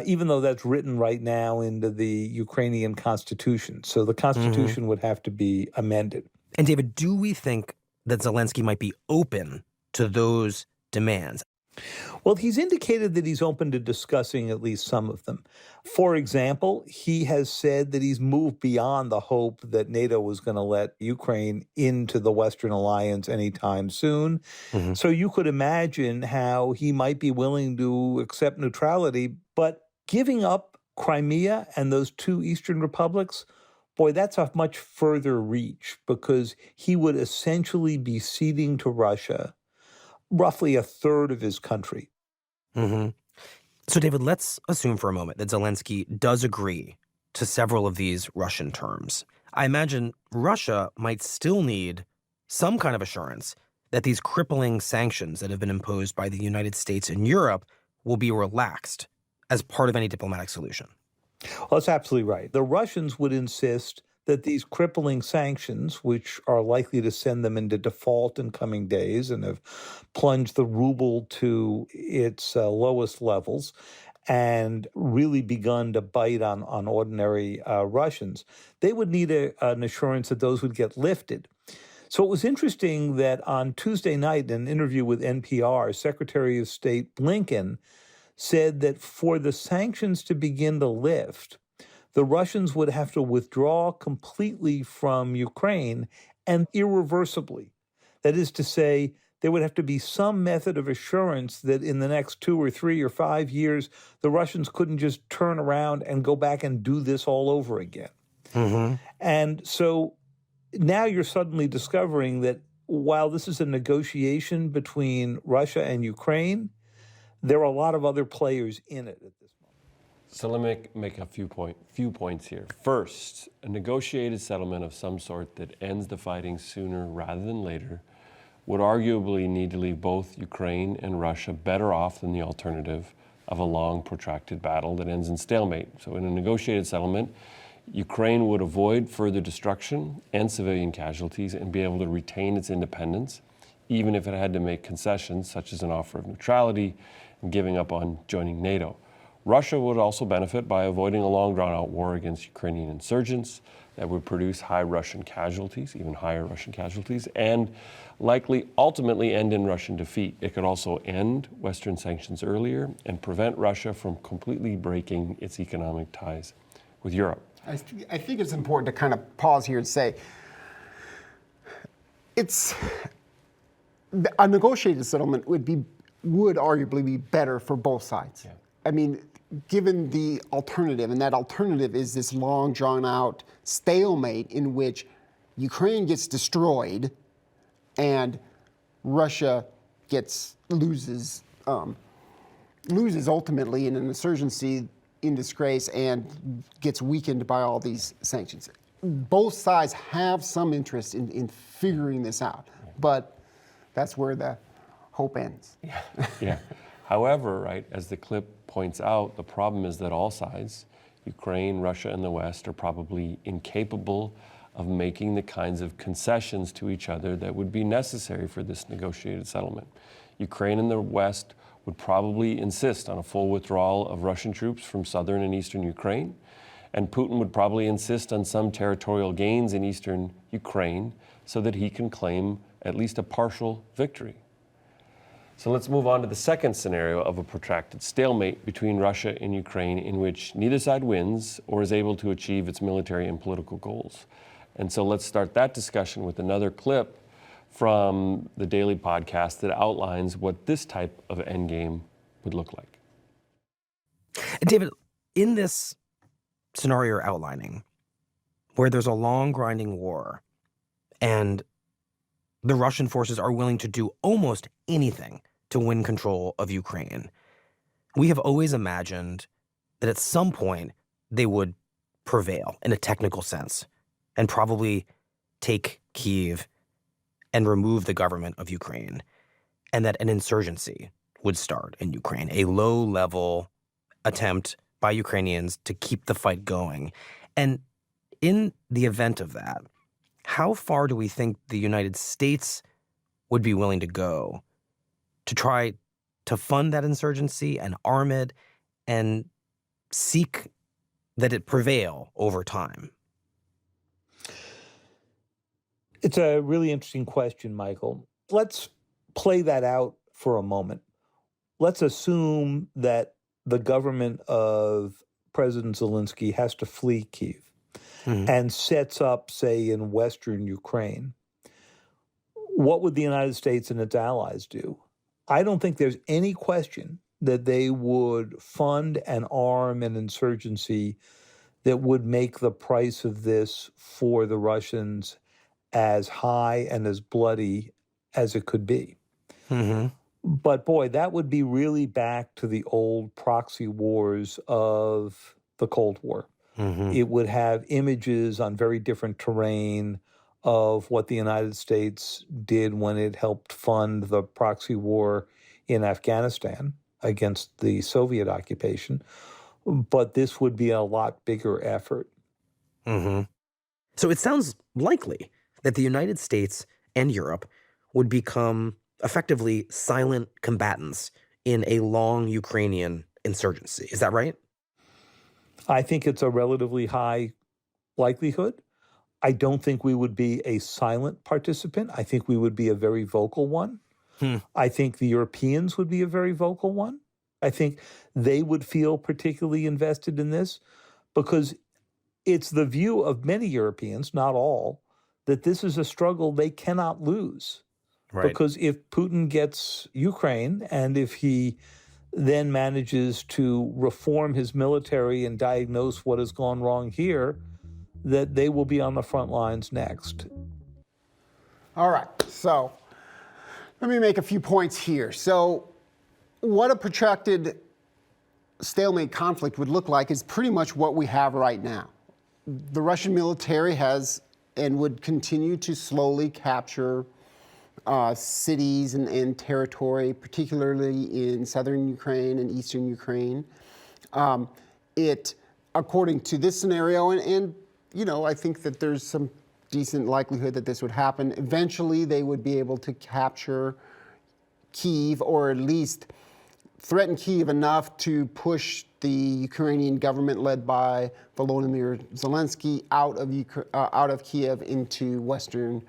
even though that's written right now into the Ukrainian constitution. So the constitution would have to be amended. And David, do we think that Zelensky might be open to those demands? Well, he's indicated that he's open to discussing at least some of them. For example, he has said that he's moved beyond the hope that NATO was going to let Ukraine into the Western alliance anytime soon. So you could imagine how he might be willing to accept neutrality, but giving up Crimea and those 2 eastern republics, boy, that's a much further reach, because he would essentially be ceding to Russia roughly a third of his country. So, David, let's assume for a moment that Zelensky does agree to several of these Russian terms. I imagine Russia might still need some kind of assurance that these crippling sanctions that have been imposed by the United States and Europe will be relaxed as part of any diplomatic solution. Well, that's absolutely right. The Russians would insist that these crippling sanctions, which are likely to send them into default in coming days and have plunged the ruble to its lowest levels and really begun to bite on ordinary Russians, they would need an assurance that those would get lifted. So it was interesting that on Tuesday night, in an interview with NPR, Secretary of State Blinken said that for the sanctions to begin to lift, the Russians would have to withdraw completely from Ukraine and irreversibly. That is to say, there would have to be some method of assurance that in the next 2 or 3 or 5 years, the Russians couldn't just turn around and go back and do this all over again. And so now you're suddenly discovering that while this is a negotiation between Russia and Ukraine, there are a lot of other players in it at this moment. So let me make a few points here. First, a negotiated settlement of some sort that ends the fighting sooner rather than later would arguably need to leave both Ukraine and Russia better off than the alternative of a long, protracted battle that ends in stalemate. So in a negotiated settlement, Ukraine would avoid further destruction and civilian casualties and be able to retain its independence, even if it had to make concessions such as an offer of neutrality and giving up on joining NATO. Russia would also benefit by avoiding a long, drawn-out war against Ukrainian insurgents that would produce high Russian casualties, even higher Russian casualties, and likely ultimately end in Russian defeat. It could also end Western sanctions earlier and prevent Russia from completely breaking its economic ties with Europe. I think it's important to kind of pause here and say, a negotiated settlement would arguably be better for both sides. Yeah. I mean, given the alternative, and that alternative is this long, drawn-out stalemate in which Ukraine gets destroyed and Russia loses ultimately in an insurgency in disgrace and gets weakened by all these sanctions. Both sides have some interest in figuring this out, but that's where the hope ends. Yeah. However, right, as the clip points out, the problem is that all sides, Ukraine, Russia, and the West, are probably incapable of making the kinds of concessions to each other that would be necessary for this negotiated settlement. Ukraine and the West would probably insist on a full withdrawal of Russian troops from southern and eastern Ukraine, And Putin would probably insist on some territorial gains in eastern Ukraine so that he can claim at least a partial victory. So let's move on to the second scenario of a protracted stalemate between Russia and Ukraine, in which neither side wins or is able to achieve its military and political goals. And so let's start that discussion with another clip from the Daily podcast that outlines what this type of endgame would look like. David, in this scenario you're outlining, where there's a long grinding war and the Russian forces are willing to do almost anything to win control of Ukraine, we have always imagined that at some point they would prevail in a technical sense and probably take Kyiv and remove the government of Ukraine, and that an insurgency would start in Ukraine, a low-level attempt by Ukrainians to keep the fight going. And in the event of that, how far do we think the United States would be willing to go to try to fund that insurgency and arm it and seek that it prevail over time? It's a really interesting question, Michael. Let's play that out for a moment. Let's assume that the government of President Zelensky has to flee Kyiv and sets up, say, in western Ukraine. What would the United States and its allies do? I don't think there's any question that they would fund and arm an insurgency that would make the price of this for the Russians as high and as bloody as it could be. But boy, that would be really back to the old proxy wars of the Cold War. It would have images on very different terrain of what the United States did when it helped fund the proxy war in Afghanistan against the Soviet occupation. But this would be a lot bigger effort. So it sounds likely that the United States and Europe would become effectively silent combatants in a long Ukrainian insurgency. Is that right? I think it's a relatively high likelihood. I don't think we would be a silent participant. I think we would be a very vocal one. I think the Europeans would be a very vocal one. I think they would feel particularly invested in this because it's the view of many Europeans, not all, that this is a struggle they cannot lose. Right. Because if Putin gets Ukraine and if he then manages to reform his military and diagnose what has gone wrong here, that they will be on the front lines next. All right, so let me make a few points here. So what a protracted stalemate conflict would look like is pretty much what we have right now. The Russian military has and would continue to slowly capture cities and territory, particularly in southern Ukraine and eastern Ukraine. It, according to this scenario, and you know, I think that there's some decent likelihood that this would happen. Eventually, they would be able to capture Kyiv, or at least threaten Kyiv enough to push the Ukrainian government led by Volodymyr Zelensky out of Kyiv into western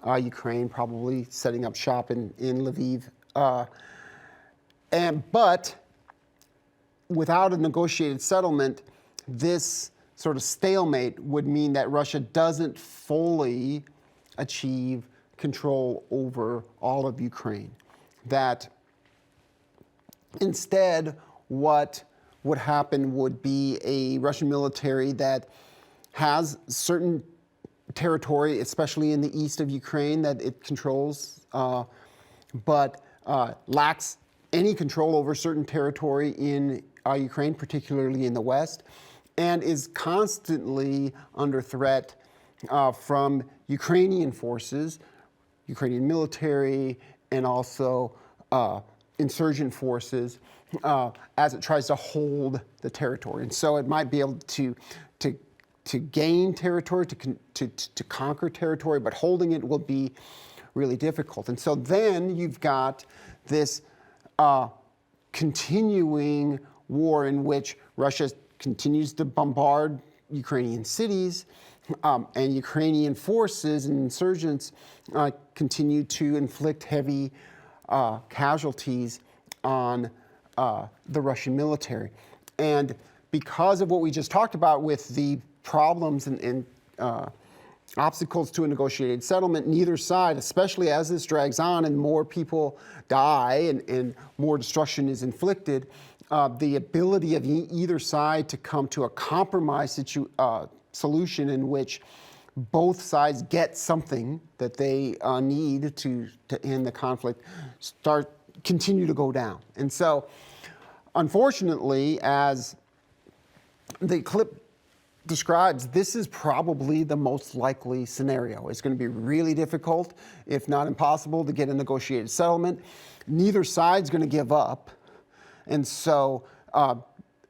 Ukraine, probably setting up shop in Lviv. But without a negotiated settlement, this sort of stalemate would mean that Russia doesn't fully achieve control over all of Ukraine. That instead, what would happen would be a Russian military that has certain territory, especially in the east of Ukraine, that it controls, but lacks any control over certain territory in Ukraine, particularly in the west, and is constantly under threat from Ukrainian forces, Ukrainian military, and also insurgent forces as it tries to hold the territory. And so it might be able to gain territory, to conquer territory, but holding it will be really difficult. And so then you've got this continuing war in which Russia continues to bombard Ukrainian cities, and Ukrainian forces and insurgents continue to inflict heavy casualties on the Russian military. And because of what we just talked about with the problems and obstacles to a negotiated settlement, neither side, especially as this drags on and more people die and more destruction is inflicted, the ability of either side to come to a compromise solution in which both sides get something that they need to end the conflict continue to go down. And so, unfortunately, as the clip describes, this is probably the most likely scenario. It's going to be really difficult, if not impossible, to get a negotiated settlement. Neither side's going to give up. And so,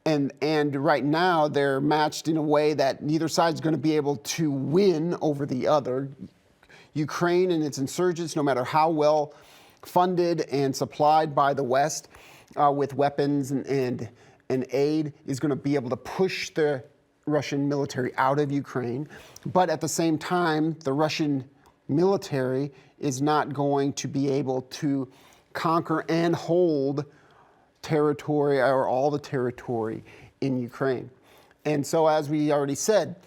and right now they're matched in a way that neither side's going to be able to win over the other. Ukraine and its insurgents, no matter how well funded and supplied by the West with weapons and aid, is going to be able to push the Russian military out of Ukraine. But at the same time, the Russian military is not going to be able to conquer and hold territory or all the territory in Ukraine. And so, as we already said,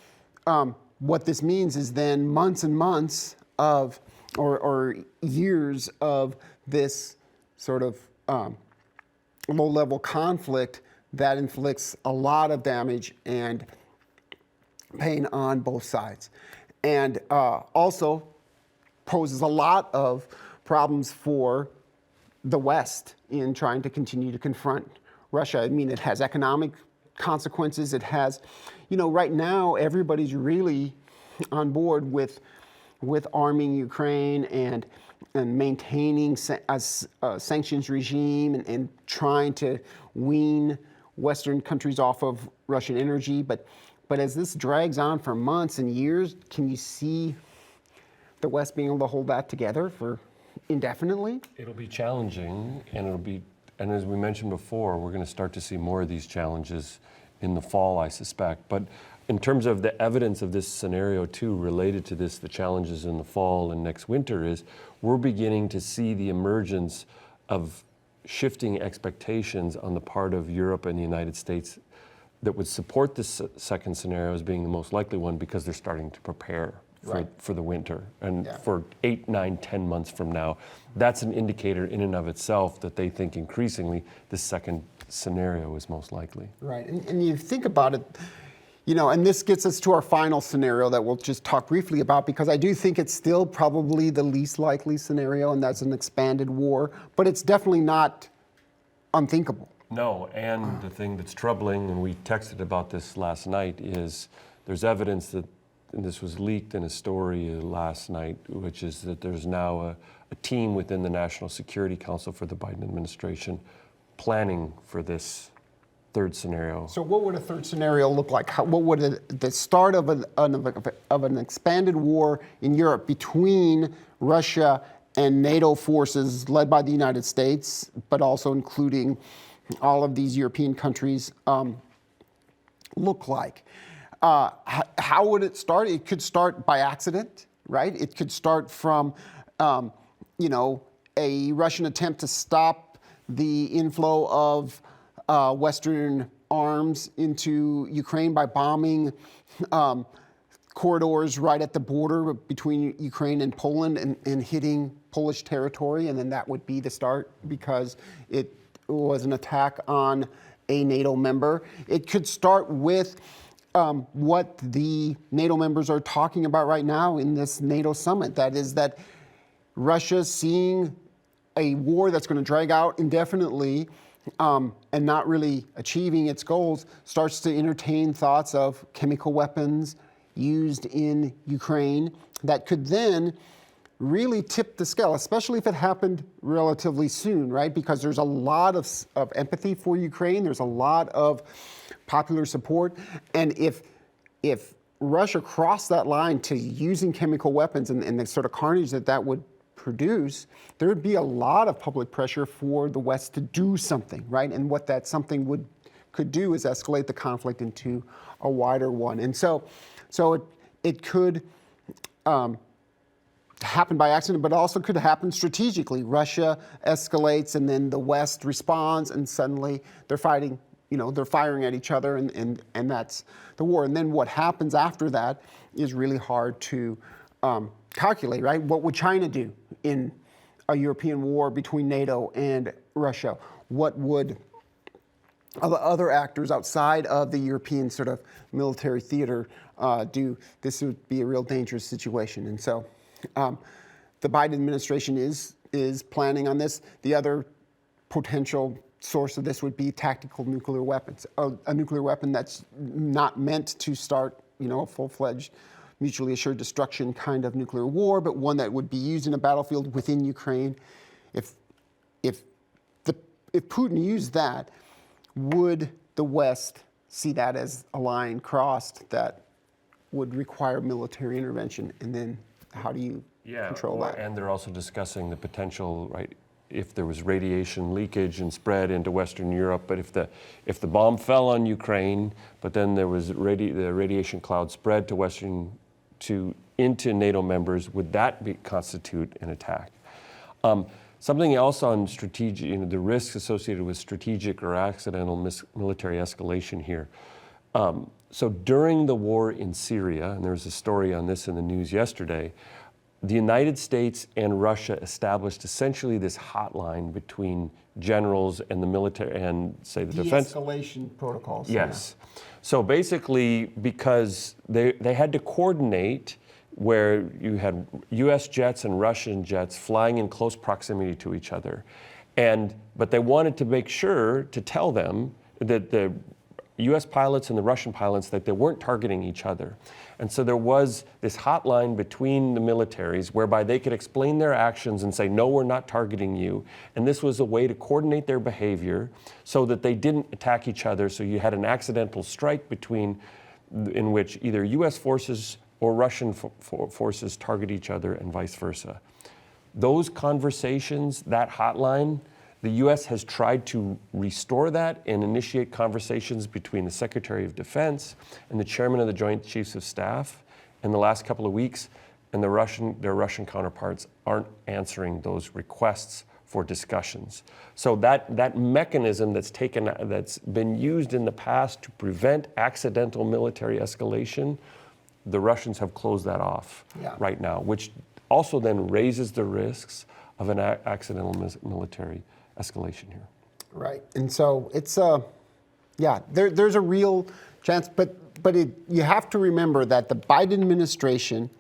what this means is then months and months of, or years of this sort of low-level conflict that inflicts a lot of damage and pain on both sides. And also poses a lot of problems for the West in trying to continue to confront Russia. I mean, it has economic consequences. It has, right now, everybody's really on board with arming Ukraine and maintaining a sanctions regime and trying to wean Western countries off of Russian energy. But as this drags on for months and years, can you see the West being able to hold that together for indefinitely? It'll be challenging, and as we mentioned before, we're going to start to see more of these challenges in the fall, I suspect. But in terms of the evidence of this scenario too, related to this, the challenges in the fall and next winter, is we're beginning to see the emergence of shifting expectations on the part of Europe and the United States that would support this second scenario as being the most likely one, because they're starting to prepare for the winter and for 8, 9, 10 months from now. That's an indicator in and of itself that they think increasingly the second scenario is most likely. Right, and you think about it, and this gets us to our final scenario that we'll just talk briefly about, because I do think it's still probably the least likely scenario, and that's an expanded war, but it's definitely not unthinkable. No, and the thing that's troubling, and we texted about this last night, is there's evidence that, and this was leaked in a story last night, which is that there's now a team within the National Security Council for the Biden administration planning for this third scenario. So what would a third scenario look like? What would the start of an expanded war in Europe between Russia and NATO forces led by the United States, but also including all of these European countries, look like? How would it start? It could start by accident, right? It could start from, a Russian attempt to stop the inflow of Western arms into Ukraine by bombing corridors right at the border between Ukraine and Poland and hitting Polish territory, and then that would be the start because it was an attack on a NATO member. It could start with what the NATO members are talking about right now in this NATO summit. That is that Russia, seeing a war that's going to drag out indefinitely and not really achieving its goals, starts to entertain thoughts of chemical weapons used in Ukraine that could then really tip the scale, especially if it happened relatively soon, right? Because there's a lot of empathy for Ukraine. There's a lot of popular support. And if Russia crossed that line to using chemical weapons and the sort of carnage that would produce, there would be a lot of public pressure for the West to do something, right? And what that something could do is escalate the conflict into a wider one. And so it could happen by accident, but also could happen strategically. Russia escalates, and then the West responds, and suddenly they're fighting. They're firing at each other, and that's the war. And then what happens after that is really hard to calculate, right? What would China do in a European war between NATO and Russia? What would other actors outside of the European sort of military theater do? This would be a real dangerous situation. And so the Biden administration is planning on this. The other potential source of this would be tactical nuclear weapons, a nuclear weapon that's not meant to start, a full-fledged, mutually assured destruction kind of nuclear war, but one that would be used in a battlefield within Ukraine. If Putin used that, would the West see that as a line crossed that would require military intervention? And then how do you control that? And they're also discussing the potential, right? If there was radiation leakage and spread into Western Europe, but if the bomb fell on Ukraine, but then there was the radiation cloud spread to into NATO members, would that constitute an attack? Something else on strategic, the risks associated with strategic or accidental military escalation here. So during the war in Syria, and there was a story on this in the news yesterday, the United States and Russia established essentially this hotline between generals and the military and, say, the defense. De-escalation protocols. Yes. Yeah. So basically, because they had to coordinate where you had U.S. jets and Russian jets flying in close proximity to each other. But they wanted to make sure to tell them that the U.S. pilots and the Russian pilots that they weren't targeting each other. And so there was this hotline between the militaries whereby they could explain their actions and say, no, we're not targeting you. And this was a way to coordinate their behavior so that they didn't attack each other. So you had an accidental strike in which either U.S. forces or Russian forces target each other and vice versa. Those conversations, that hotline, the U.S. has tried to restore that and initiate conversations between the Secretary of Defense and the Chairman of the Joint Chiefs of Staff in the last couple of weeks, and their Russian counterparts aren't answering those requests for discussions. So that mechanism that's been used in the past to prevent accidental military escalation, the Russians have closed that off right now, which also then raises the risks of an accidental military escalation here. Right, and so it's there's a real chance, but you have to remember that the Biden administration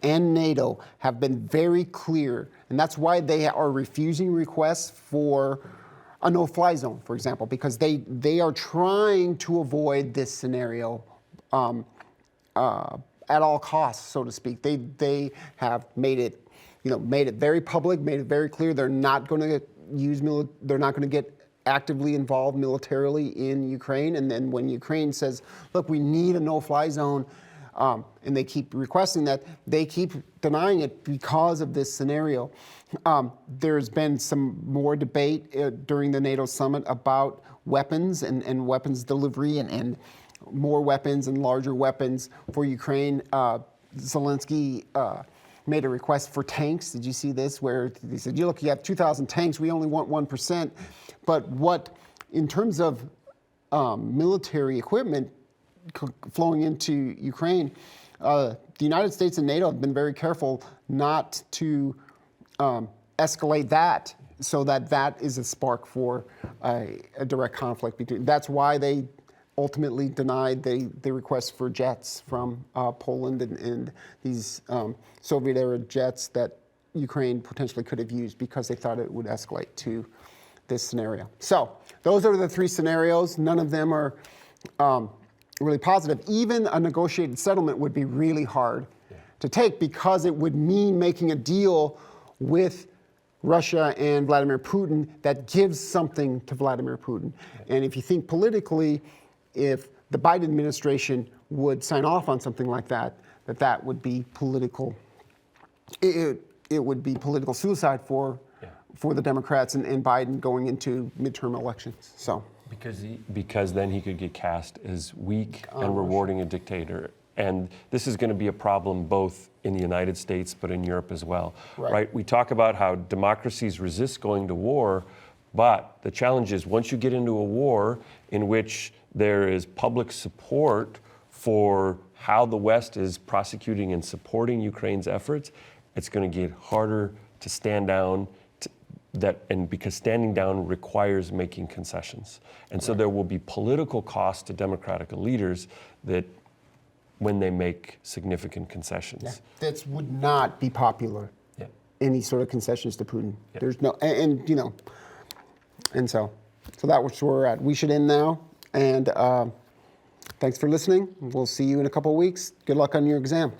and NATO have been very clear, and that's why they are refusing requests for a no-fly zone, for example, because they are trying to avoid this scenario at all costs, so to speak. They have made it very public, made it very clear they're not going to they're not going to get actively involved militarily in Ukraine. And then when Ukraine says, look, we need a no-fly zone, and they keep requesting that, they keep denying it because of this scenario. There's been some more debate during the NATO summit about weapons and weapons delivery and more weapons and larger weapons for Ukraine. Zelensky made a request for tanks. Did you see this? Where he said, you have 2,000 tanks, we only want 1%. But in terms of military equipment flowing into Ukraine, the United States and NATO have been very careful not to escalate that so that is a spark for a direct conflict between. That's why they ultimately denied the request for jets from Poland and these Soviet-era jets that Ukraine potentially could have used because they thought it would escalate to this scenario. So those are the three scenarios. None of them are really positive. Even a negotiated settlement would be really hard to take because it would mean making a deal with Russia and Vladimir Putin that gives something to Vladimir Putin. And if you think politically, if the Biden administration would sign off on something like that would be political. It would be political suicide for the Democrats and Biden going into midterm elections. So Because then he could get cast as weak and rewarding a dictator. And this is going to be a problem both in the United States but in Europe as well. Right? We talk about how democracies resist going to war, but the challenge is once you get into a war in which there is public support for how the West is prosecuting and supporting Ukraine's efforts, it's going to get harder to stand down. Because standing down requires making concessions. And so there will be political costs to democratic leaders that when they make significant concessions. Yeah. That would not be popular. Yeah. Any sort of concessions to Putin. Yeah. There's no, and so that's where we're at. We should end now. And thanks for listening. We'll see you in a couple of weeks. Good luck on your exam.